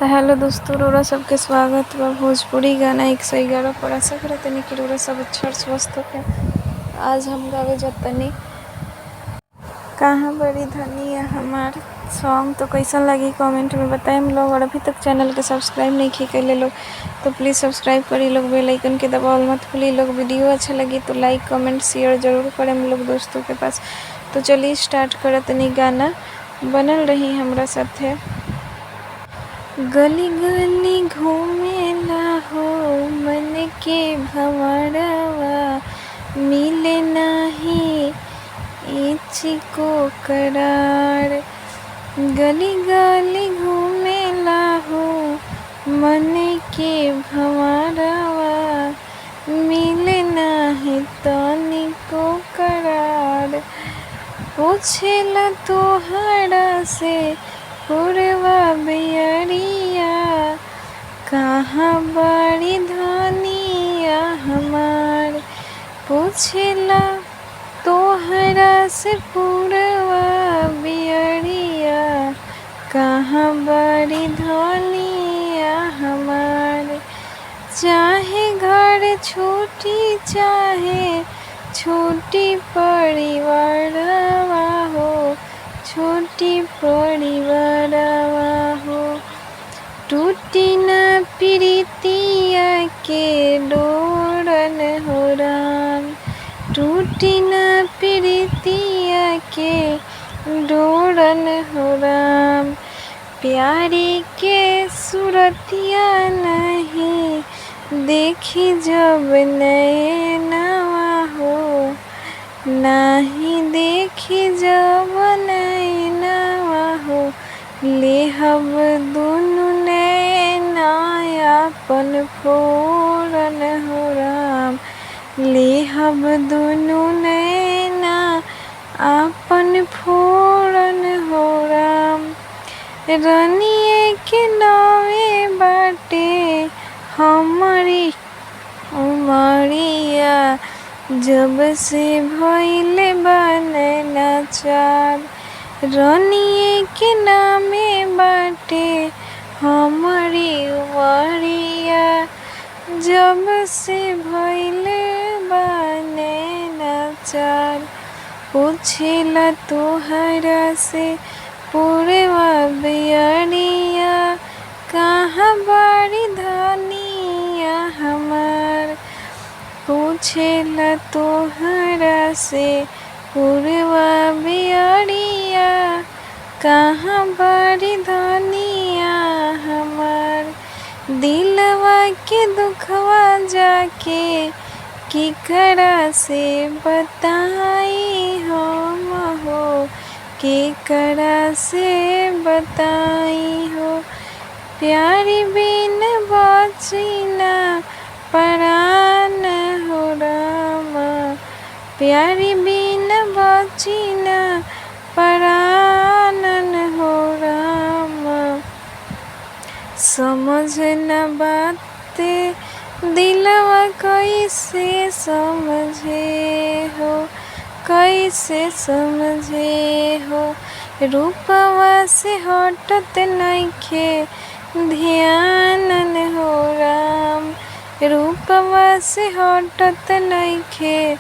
तो हेलो दोस्तों, रोरा सबके स्वागत बा भोजपुरी गाना 111 पर। आशा करतनी कि रोरा सब अच्छा और स्वस्थ होके। आज हम गावे जातनी कहाँ बड़ी धनिया हमार सॉन्ग। तो कैसा लगी कमेंट में बताएं हम लोग। और अभी तक चैनल के सब्सक्राइब नहीं किए कैले लोग तो प्लीज़ सब्सक्राइब करी लोग, बेल आइकन के दबावल मत भूली लोग। वीडियो अच्छा लगी तो लाइक कमेंट शेयर जरूर करें हम लोग दोस्तों के पास। तो चलिए स्टार्ट करतनी गाना, बनल रही हमरा साथे। गली गली घूमेला हो मन के भंवरवा, मिले नाही इचिको करार। गली गली घूमेला हो मन के भंवरवा, मिले नाही तनिको करार। पूछेला तोहरा से पुरवा बियरिया, कहाँ बड़ी धनिया हमार। पूछेला तोहरा से पुरवा बियरिया, कहाँ बड़ी धनिया हमार। चाहे घर छोटी चाहे छोटी परिवारवा हो, छोटी परिवारवा हो। टूटी न प्रीतिया के डोरन हो राम, टूटी न प्रीतिया के डोरन हो राम। प्यारी के सूरतिया नहीं देखी जब नैनवा हो, नहीं देखी जब नैनवा हो। लेहब दुनु नैना आपन फोरन हो राम, लेहब दुनु नैना आपन फोरन हो राम। रनिए के नावे बाटे हमारी उमरिया, जब से भइले बा नैना चार। रनिए के नामे बाटे हमारी उमरिया, जब से भइले बा नैना चार। पूछेला तोहरा से पुरवा बियरिया, कहाँ बड़ी धनिया हमार। पूछेला तोहरा से पुरवा बियरिया, कहाँ बड़ी धनिया हमार। दिलवा के दुखवा जाके केकरा से बताई हम हो, केकरा से बताई हो। प्यारी बिन बची ना परान हो रामा, प्यारी बिन बची ना परान हो रामा। समझ न बाते दिलवा कैसे समझे हो, कैसे समझे हो। रूपवा से हटत नइखे ध्यान हो राम, रूपवा से हटत नइखे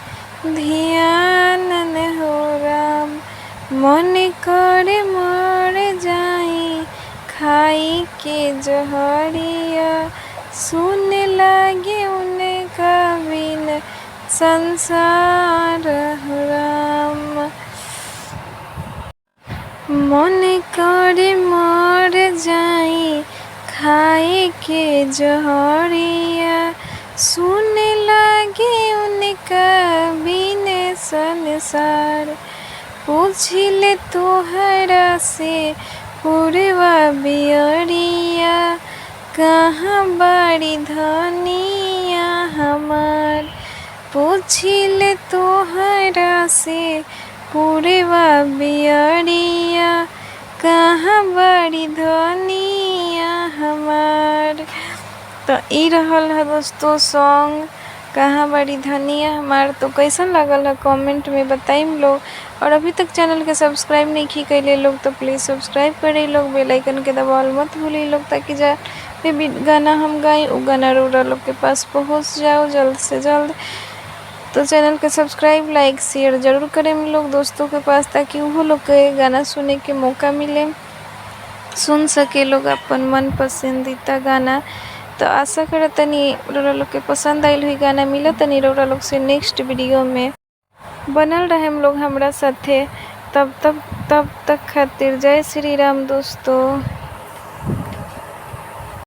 ध्यान हो राम। मन करे मर जाई खाई के जहरिया, सुन लागे उनका बिन संसार हो राम। मन करे मर जाई खाए के जहरिया, सुन लागे उनका बिन संसार। पूछिले तोहरा से पुरवा बियरिया, कहाँ बड़ी धनिया हमार। पूछिले तोहरा से पुरवा बियरिया, कहाँ बड़ी धनिया हमार। तो ई रहल है दोस्तों सॉन्ग। कहाँ बड़ी धनिया हमार। तो कैसन लागल है कमेंट में बताइम लोग। और अभी तक चैनल के सब्सक्राइब नहीं की कैले लोग तो प्लीज़ सब्सक्राइब करे लोग, बेल आइकन के दबावल मत भूली लोग, ताकि जा भी गाना हम गाएं वो गाना रोड़ा लोग के पास पहुँच जाओ जल्द से जल्द। तो चैनल के सब्सक्राइब लाइक शेयर ज़रूर करें लोग दोस्तों के पास, ताकि वो लोग के गाना सुने के मौका मिले, सुन सके लोग अपन मन पसंदीदा गाना। तो आशा कर तनी रौरा लोग के पसंद आयल हुई गाना मिला तनी रौरा लोग से नेक्स्ट वीडियो में बनल रहे हम लोग हमरा साथे। तब तक खातिर जय श्री राम दोस्तों।